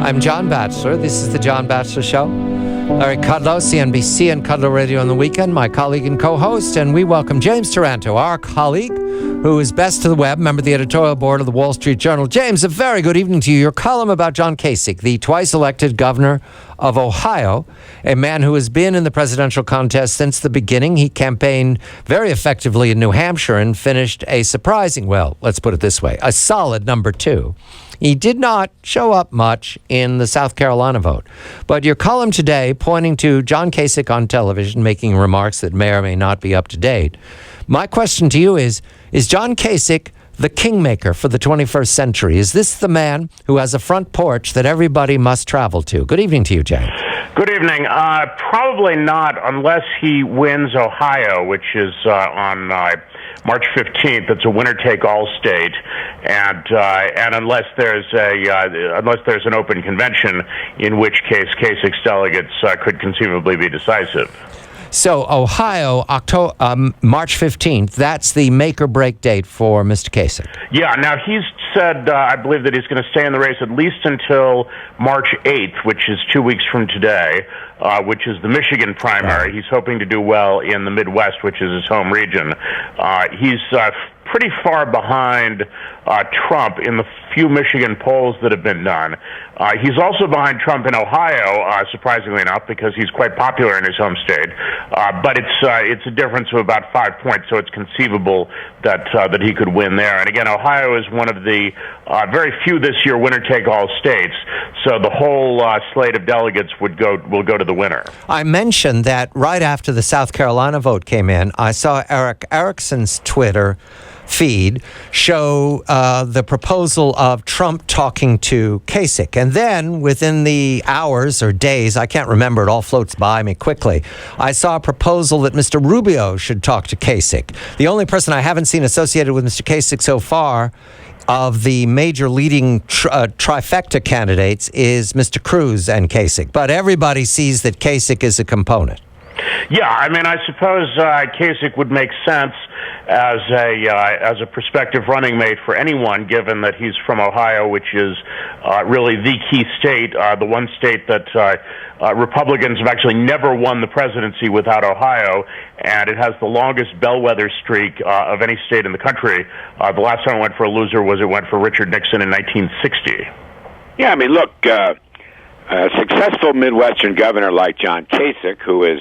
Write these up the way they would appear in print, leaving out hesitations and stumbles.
I'm John Batchelor. This is The John Batchelor Show. Larry Kudlow, CNBC and Kudlow Radio on the weekend, my colleague and co-host, and we welcome James Taranto, our colleague, who is best to the web, member of the editorial board of the Wall Street Journal. James, a very good evening to you. Your column about John Kasich, the twice-elected governor of Ohio, a man who has been in the presidential contest since the beginning. He campaigned very effectively in New Hampshire and finished a surprising, well, let's put it this way, a solid number 2. He did not show up much in the South Carolina vote. But your column today, pointing to John Kasich on television, making remarks that may or may not be up to date. My question to you is John Kasich the kingmaker for the 21st century? Is this the man who has a front porch that everybody must travel to? Good evening to you, James. Good evening. Probably not, unless he wins Ohio, which is on March 15th. It's a winner-take-all state, and unless there's an open convention, in which case Kasich's delegates could conceivably be decisive. So Ohio, March 15th, that's the make-or-break date for Mr. Kasich. Yeah, now he's said, I believe, that he's going to stay in the race at least until March 8th, which is 2 weeks from today, which is the Michigan primary. He's hoping to do well in the Midwest, which is his home region. He's pretty far behind Trump in the few Michigan polls that have been done. He's also behind Trump in Ohio, surprisingly enough, because he's quite popular in his home state. But it's a difference of about 5 points, so it's conceivable that he could win there. And again, Ohio is one of the very few this year winner-take-all states, so the whole slate of delegates will go to the winner. I mentioned that right after the South Carolina vote came in, I saw Eric Erickson's Twitter feed show the proposal of Trump talking to Kasich. And then within the hours or days, I can't remember, it all floats by me quickly, I saw a proposal that Mr. Rubio should talk to Kasich. The only person I haven't seen associated with Mr. Kasich so far of the major leading trifecta candidates is Mr. Cruz and Kasich. But everybody sees that Kasich is a component. Yeah, I mean, I suppose Kasich would make sense as a prospective running mate for anyone, given that he's from Ohio, which is really the key state, the one state that Republicans have actually never won the presidency without Ohio, and it has the longest bellwether streak of any state in the country. The last time it went for a loser it went for Richard Nixon in 1960. Yeah, I mean, look, a successful Midwestern governor like John Kasich, who is,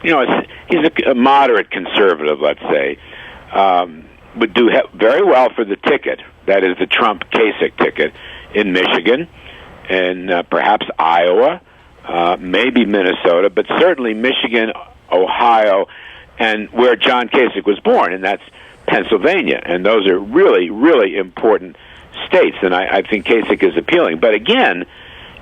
he's a moderate conservative, let's say, would do very well for the ticket, that is the Trump-Kasich ticket, in Michigan and perhaps Iowa, maybe Minnesota, but certainly Michigan, Ohio, and where John Kasich was born, and that's Pennsylvania. And those are really, really important states, and I think Kasich is appealing. But again,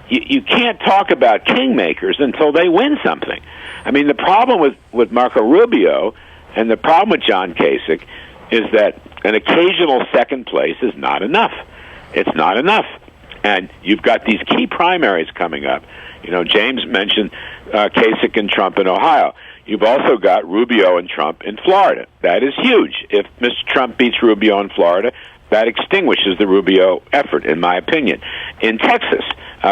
you can't talk about kingmakers until they win something. I mean, the problem with Marco Rubio and the problem with John Kasich is that an occasional second place is not enough. It's not enough. And you've got these key primaries coming up. James mentioned Kasich and Trump in Ohio. You've also got Rubio and Trump in Florida. That is huge. If Mr. Trump beats Rubio in Florida, that extinguishes the Rubio effort, in my opinion. In Texas,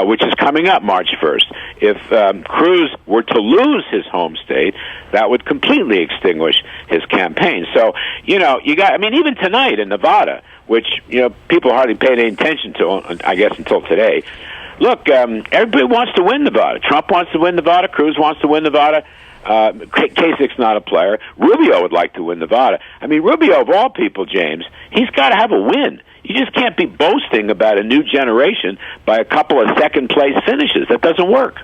which is coming up March 1st, if Cruz were to lose his home state, that would completely extinguish his campaign. So, even tonight in Nevada, which, people hardly paid any attention to, I guess, until today. Look, everybody wants to win Nevada. Trump wants to win Nevada. Cruz wants to win Nevada. Kasich's not a player. Rubio would like to win Nevada. I mean, Rubio, of all people, James, he's got to have a win. You just can't be boasting about a new generation by a couple of second-place finishes. That doesn't work.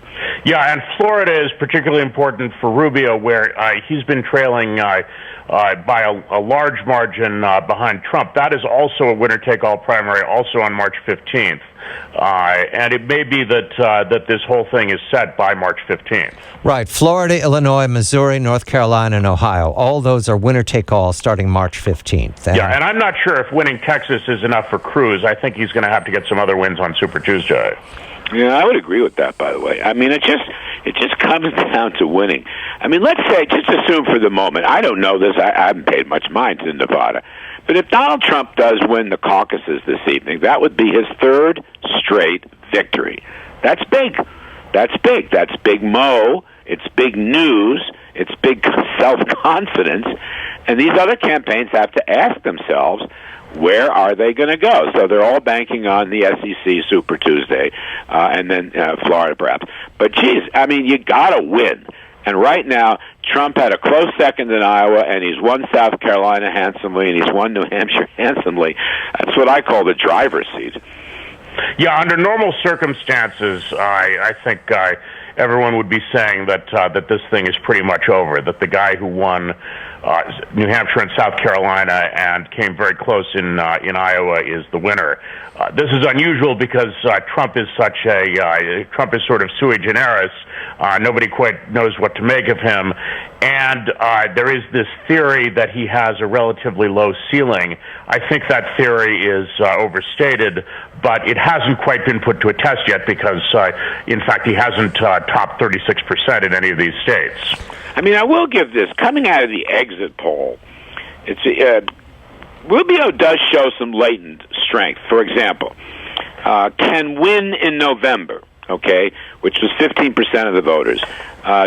Yeah, and Florida is particularly important for Rubio, where he's been trailing by a large margin behind Trump. That is also a winner-take-all primary, also on March 15th. And it may be that this whole thing is set by March 15th. Right. Florida, Illinois, Missouri, North Carolina, and Ohio. All those are winner-take-all starting March 15th. And I'm not sure if winning Texas is enough for Cruz. I think he's going to have to get some other wins on Super Tuesday. Yeah, I would agree with that, by the way. I mean, it just comes down to winning. I mean, let's say, just assume for the moment, I don't know this, I haven't paid much mind to Nevada, but if Donald Trump does win the caucuses this evening, that would be his third straight victory. That's big. That's big. That's big mo. It's big news. It's big self-confidence. And these other campaigns have to ask themselves, where are they going to go? So they're all banking on the SEC Super Tuesday and then Florida perhaps. But, geez, I mean, you got to win. And right now, Trump had a close second in Iowa, and he's won South Carolina handsomely, and he's won New Hampshire handsomely. That's what I call the driver's seat. Yeah, under normal circumstances, I think everyone would be saying that that this thing is pretty much over, that the guy who won New Hampshire and South Carolina and came very close in Iowa is the winner. This is unusual because Trump is sort of sui generis. Nobody quite knows what to make of him. And there is this theory that he has a relatively low ceiling. I think that theory is overstated, but it hasn't quite been put to a test yet because, in fact, he hasn't topped 36% in any of these states. I mean, I will give this. Coming out of the exit poll, Rubio does show some latent strength. For example, can win in November, okay, which was 15% of the voters.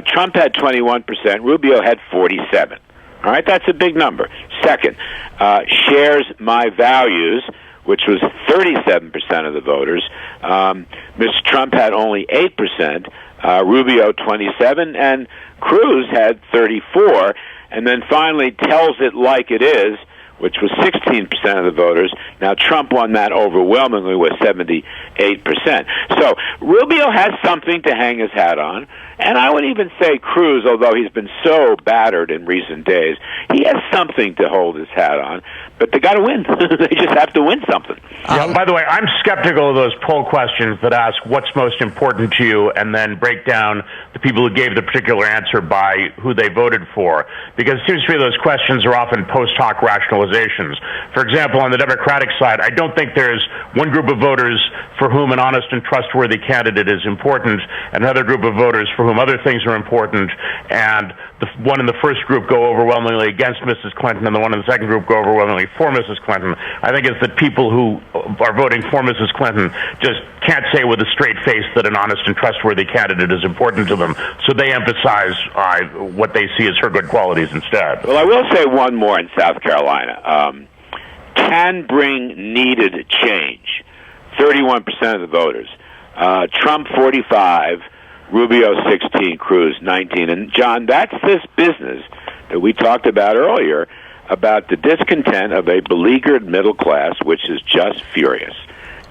Trump had 21%. Rubio had 47%. All right, that's a big number. Second, shares my values, which was 37% of the voters. Mr. Trump had only 8%. Rubio 27%, and Cruz had 34%, and then finally tells it like it is, which was 16% of the voters. Now, Trump won that overwhelmingly with 78%. So Rubio has something to hang his hat on, and I would even say Cruz, although he's been so battered in recent days, he has something to hold his hat on, but they got to win. They just have to win something. By the way, I'm skeptical of those poll questions that ask what's most important to you and then break down the people who gave the particular answer by who they voted for, because it seems to me those questions are often post hoc rationalizations. For example, on the Democratic side, I don't think there's one group of voters for whom an honest and trustworthy candidate is important, and another group of voters for whom other things are important, and the one in the first group go overwhelmingly against Mrs. Clinton, and the one in the second group go overwhelmingly for Mrs. Clinton. I think it's that people who are voting for Mrs. Clinton just can't say with a straight face that an honest and trustworthy candidate is important to them, so they emphasize what they see as her good qualities instead. Well, I will say one more in South Carolina. Can bring needed change. 31% of the voters. Trump 45%, Rubio 16%, Cruz 19%. And, John, that's this business that we talked about earlier about the discontent of a beleaguered middle class, which is just furious.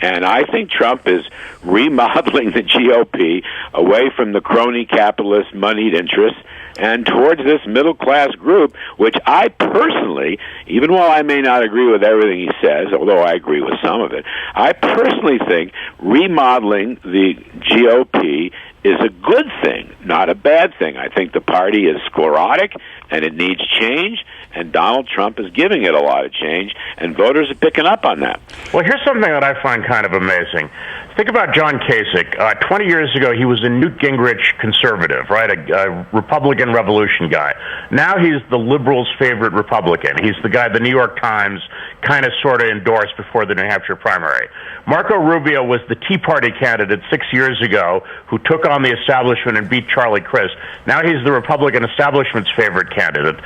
And I think Trump is remodeling the GOP away from the crony capitalist moneyed interests and towards this middle-class group, which I personally, even while I may not agree with everything he says, although I agree with some of it, I personally think remodeling the GOP is a good thing, not a bad thing. I think the party is sclerotic, and it needs change, and Donald Trump is giving it a lot of change, and voters are picking up on that. Well, here's something that I find kind of amazing. Think about John Kasich. 20 years ago, he was a Newt Gingrich conservative, right? A Republican Revolution guy. Now he's the liberals' favorite Republican. He's the guy the New York Times kind of sort of endorsed before the New Hampshire primary. Marco Rubio was the Tea Party candidate 6 years ago who took on the establishment and beat Charlie Crist. Now he's the Republican establishment's favorite candidate.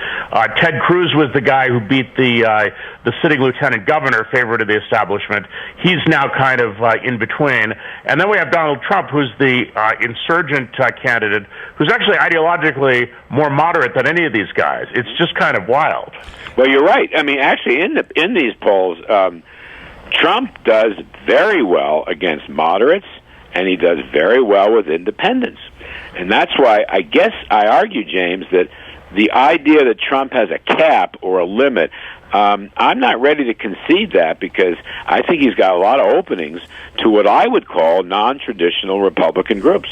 Ted Cruz was the guy who beat the sitting lieutenant governor, favorite of the establishment. He's now kind of in between. And then we have Donald Trump, who's the insurgent candidate, who's actually ideologically more moderate than any of these guys. It's just kind of wild. Well, you're right. I mean, actually, in these polls, Trump does very well against moderates, and he does very well with independents. And that's why I guess I argue, James, that the idea that Trump has a cap or a limit, I'm not ready to concede that, because I think he's got a lot of openings to what I would call non-traditional Republican groups.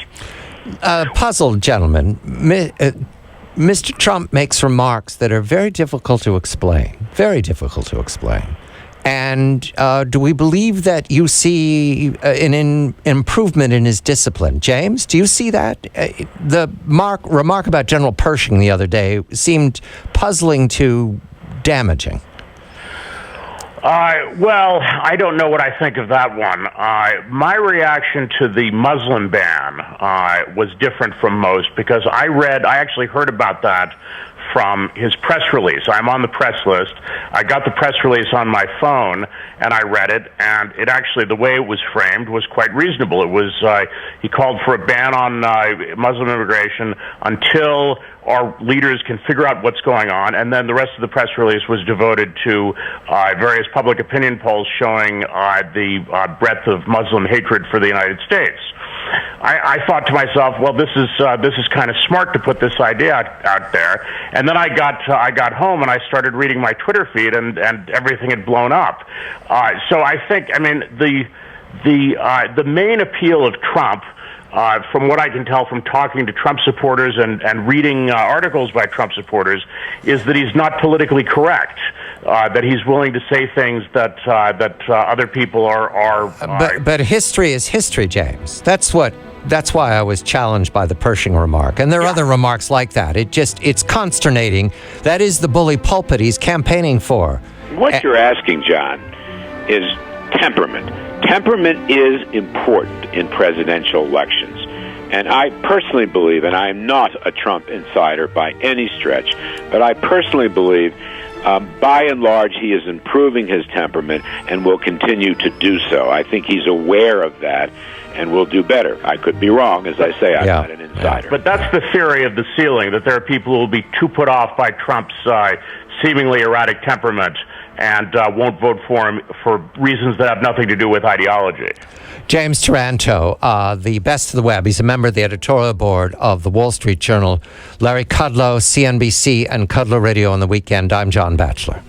Puzzled gentlemen, Mr. Trump makes remarks that are very difficult to explain. Very difficult to explain. And do we believe that you see an improvement in his discipline? James, do you see that? The remark about General Pershing the other day seemed puzzling to damaging. Well, I don't know what I think of that one. My reaction to the Muslim ban was different from most because I actually heard about that from his press release. I'm on the press list. I got the press release on my phone, and I read it, and it actually, the way it was framed was quite reasonable. It was, he called for a ban on Muslim immigration until our leaders can figure out what's going on, and then the rest of the press release was devoted to various public opinion polls showing the breadth of Muslim hatred for the United States. I thought to myself, well, this is kind of smart to put this idea out there. And then I got home and I started reading my Twitter feed, and everything had blown up. So I think, I mean, the main appeal of Trump, from what I can tell from talking to Trump supporters and reading articles by Trump supporters, is that he's not politically correct. That he's willing to say things that other people are. But history is history, James. That's why I was challenged by the Pershing remark, and there are other remarks like that. It's consternating. That is the bully pulpit he's campaigning for. What you're asking, John, is temperament. Temperament is important in presidential elections. And I personally believe, and I am not a Trump insider by any stretch, but I personally believe, by and large, he is improving his temperament and will continue to do so. I think he's aware of that and will do better. I could be wrong. As I say, I'm not an insider. But that's the theory of the ceiling, that there are people who will be too put off by Trump's seemingly erratic temperament and won't vote for him for reasons that have nothing to do with ideology. James Taranto, the best of the web. He's a member of the editorial board of the Wall Street Journal. Larry Kudlow, CNBC, and Kudlow Radio on the weekend. I'm John Batchelor.